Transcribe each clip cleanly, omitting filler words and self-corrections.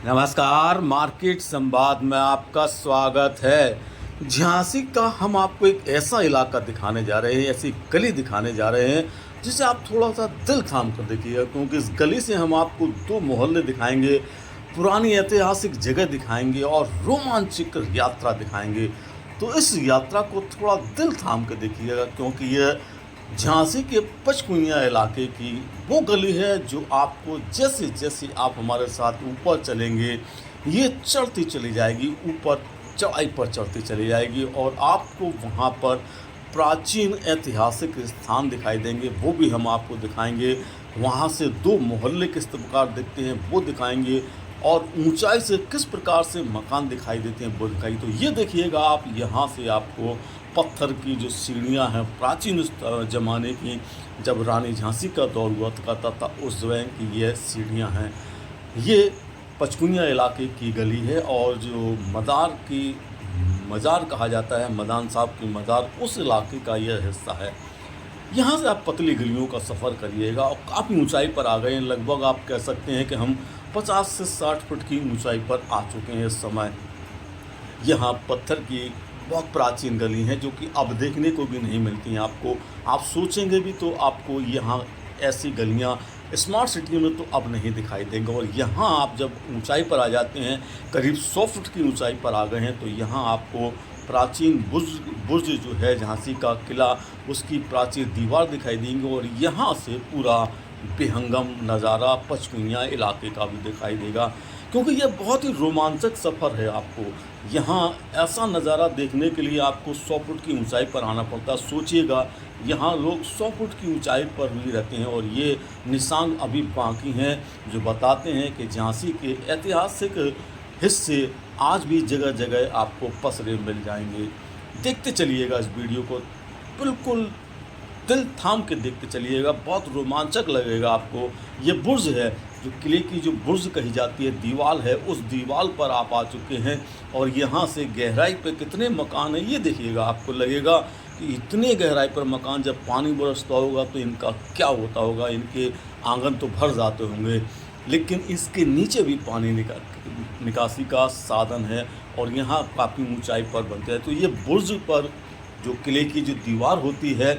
नमस्कार, मार्केट संवाद में आपका स्वागत है। झांसी का हम आपको एक ऐसा इलाका दिखाने जा रहे हैं, ऐसी गली दिखाने जा रहे हैं जिसे आप थोड़ा सा दिल थाम कर देखिएगा, क्योंकि इस गली से हम आपको दो मोहल्ले दिखाएंगे, पुरानी ऐतिहासिक जगह दिखाएंगे और रोमांचक यात्रा दिखाएंगे। तो इस यात्रा को थोड़ा दिल थाम कर देखिएगा, क्योंकि यह झांसी के पचकुइयाँ इलाके की वो गली है जो आपको जैसे जैसे आप हमारे साथ ऊपर चलेंगे, ये चढ़ती चली जाएगी, ऊपर चढ़ाई पर चढ़ती चली जाएगी और आपको वहाँ पर प्राचीन ऐतिहासिक स्थान दिखाई देंगे, वो भी हम आपको दिखाएंगे। वहाँ से दो मोहल्ले किस प्रकार दिखते हैं वो दिखाएंगे और ऊंचाई से किस प्रकार से मकान दिखाई देते हैं वो दिखाई। तो ये देखिएगा आप, यहाँ से आपको पत्थर की जो सीढ़ियाँ हैं प्राचीन ज़माने की, जब रानी झांसी का दौर हुआ करता था उस समय की ये सीढ़ियाँ हैं। ये पचकुनिया इलाके की गली है और जो मज़ार कहा जाता है, मदान साहब की मज़ार, उस इलाके का यह हिस्सा है। यहाँ से आप पतली गलियों का सफ़र करिएगा और काफ़ी ऊंचाई पर आ गए हैं। लगभग आप कह सकते हैं कि हम 50 से 60 फुट की ऊंचाई पर आ चुके हैं इस समय। यहाँ पत्थर की बहुत प्राचीन गली हैं जो कि अब देखने को भी नहीं मिलती हैं आपको। आप सोचेंगे भी तो आपको यहाँ ऐसी गलियाँ स्मार्ट सिटी में तो अब नहीं दिखाई देंगे। और यहाँ आप जब ऊंचाई पर आ जाते हैं, करीब 100 फुट की ऊंचाई पर आ गए हैं, तो यहाँ आपको प्राचीन बुर्ज जो है झांसी का किला, उसकी प्राचीन दीवार दिखाई देंगी और यहाँ से पूरा बेहंगम नज़ारा पचकुइयाँ इलाके का भी दिखाई देगा, क्योंकि यह बहुत ही रोमांचक सफ़र है। आपको यहाँ ऐसा नज़ारा देखने के लिए आपको 100 फुट की ऊंचाई पर आना पड़ता है। सोचिएगा, यहाँ लोग 100 फुट की ऊंचाई पर भी रहते हैं और ये निशान अभी बाकी हैं जो बताते हैं कि झांसी के ऐतिहासिक हिस्से आज भी जगह जगह आपको पसरे मिल जाएंगे। देखते चलिएगा इस वीडियो को, बिल्कुल दिल थाम के देखते चलिएगा, बहुत रोमांचक लगेगा आपको। ये बुर्ज है जो किले की जो बुर्ज कही जाती है, दीवार है, उस दीवार पर आप आ चुके हैं और यहाँ से गहराई पे कितने मकान हैं ये देखिएगा। आपको लगेगा कि इतने गहराई पर मकान, जब पानी बरसता होगा तो इनका क्या होता होगा, इनके आंगन तो भर जाते होंगे, लेकिन इसके नीचे भी पानी निकासी का साधन है और यहाँ काफ़ी ऊंचाई पर बनते हैं। तो ये बुर्ज पर जो किले की जो दीवार होती है,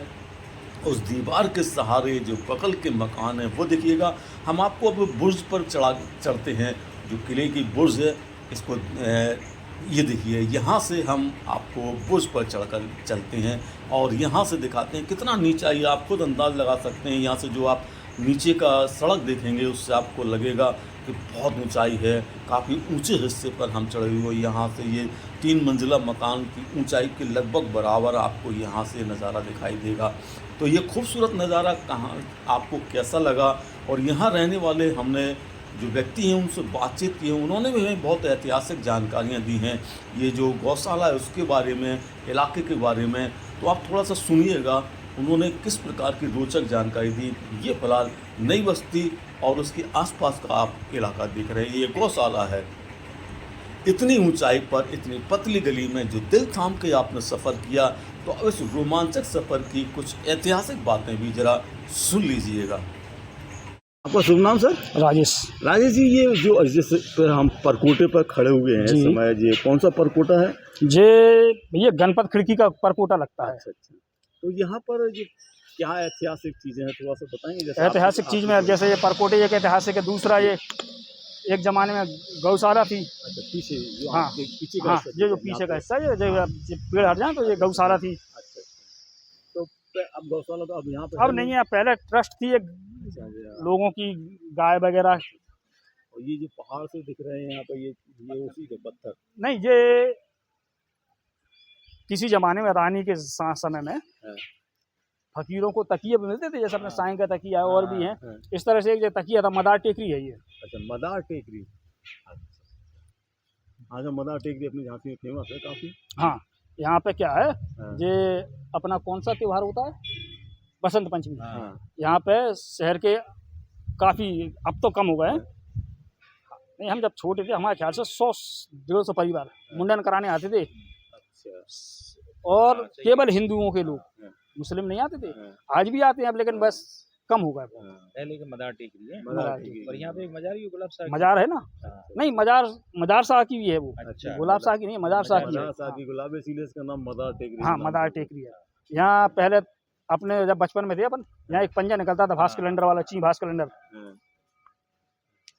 उस दीवार के सहारे जो बगल के मकान हैं वो देखिएगा। हम आपको अब बुर्ज पर चढ़ते हैं, जो किले की बुर्ज है, इसको ये देखिए, यहाँ से हम आपको बुर्ज पर चढ़कर चलते हैं और यहाँ से दिखाते हैं कितना नीचा, ये आप खुद अंदाज़ लगा सकते हैं। यहाँ से जो आप नीचे का सड़क देखेंगे उससे आपको लगेगा कि बहुत ऊंचाई है, काफ़ी ऊंचे हिस्से पर हम चढ़े हुए। यहाँ से ये 3 मंजिला मकान की ऊंचाई के लगभग बराबर आपको यहाँ से नज़ारा दिखाई देगा। तो ये खूबसूरत नज़ारा कहाँ आपको कैसा लगा, और यहाँ रहने वाले हमने जो व्यक्ति हैं उनसे बातचीत की है, उन्होंने भी हमें बहुत ऐतिहासिक जानकारियाँ दी हैं। ये जो गौशाला है उसके बारे में, इलाके के बारे में, तो आप थोड़ा सा सुनिएगा उन्होंने किस प्रकार की रोचक जानकारी दी। ये फिलहाल नई बस्ती और उसके आसपास का आप इलाका देख रहे हैं, ये गौशाला है। इतनी ऊंचाई पर इतनी पतली गली में जो दिल थाम के आपने सफ़र किया, तो अब इस रोमांचक सफ़र की कुछ ऐतिहासिक बातें भी ज़रा सुन लीजिएगा। आपका शुभ नाम सर? राजेश जी, ये जो जिस पर हम परकोटे पर खड़े हुए हैं इस समय, ये कौन सा परकोटा है? ये गणपत खिड़की का परकोटा लगता है। अच्छा। तो यहाँ पर ये क्या ऐतिहासिक चीज़ें हैं, थोड़ा सा बताएंगे? जैसे ऐतिहासिक चीज़ में जैसे ये परकोटे एक ऐतिहासिक है, दूसरा ये एक ज़माने में गौशाला थी। अच्छा, पीछे जो हाँ पीछे का हाँ, हिस्सा ये जो पीछे का हिस्सा है, ये पेड़ हट जाए तो ये गौशाला थी। अच्छा। तो अब गौशाला तो अब यहाँ पे अब नहीं है, पहले ट्रस्ट थी एक लोगों की, गाय वगैरह। और ये जो पहाड़ से दिख रहे हैं यहाँ पे, ये उसी के पत्थर नहीं, ये किसी ज़माने में रानी के समय में फकीरों को तकिए भी मिलते थे, जैसे अपने साईं का तकिया है और भी हैं। इस तरह से एक तकिया था, मदार टेकरी है ये। अच्छा, मदार टेकरी। अच्छा, मदार टेकरी अपनी झांसी में फेमस है काफ़ी। हाँ, यहाँ पे क्या है, ये अपना कौन सा त्यौहार होता है, बसंत पंचमी। यहाँ पे शहर के काफ़ी, अब तो कम हो गए, नहीं हम जब छोटे थे हमारे ख्याल से 100-150 परिवार मुंडन कराने आते थे। और केवल हिंदुओं के लोग, मुस्लिम नहीं आते थे। आज भी आते हैं अब, लेकिन बस कम हो गए। पहले के मदार टेकरी है, और यहाँ पे एक मजार ही गुलाब साहब मजार है ना। नहीं, मदार शाह की भी है वो। अच्छा, गुलाब शाह की नहीं, मदार शाह की है। मदार शाह की गुलाब, इसीलिए इसका नाम मदार टेकरी हाँ, के नाम मदार से टेकरी है। यहाँ पहले अपने जब बचपन में थे अपन, यहाँ एक पंजा निकलता था भास कैलेंडर वाला, ची भास कैलेंडर। हाँ,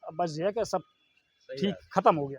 अब बस ये है कि सब सही ठीक बात। खत्म हो गया।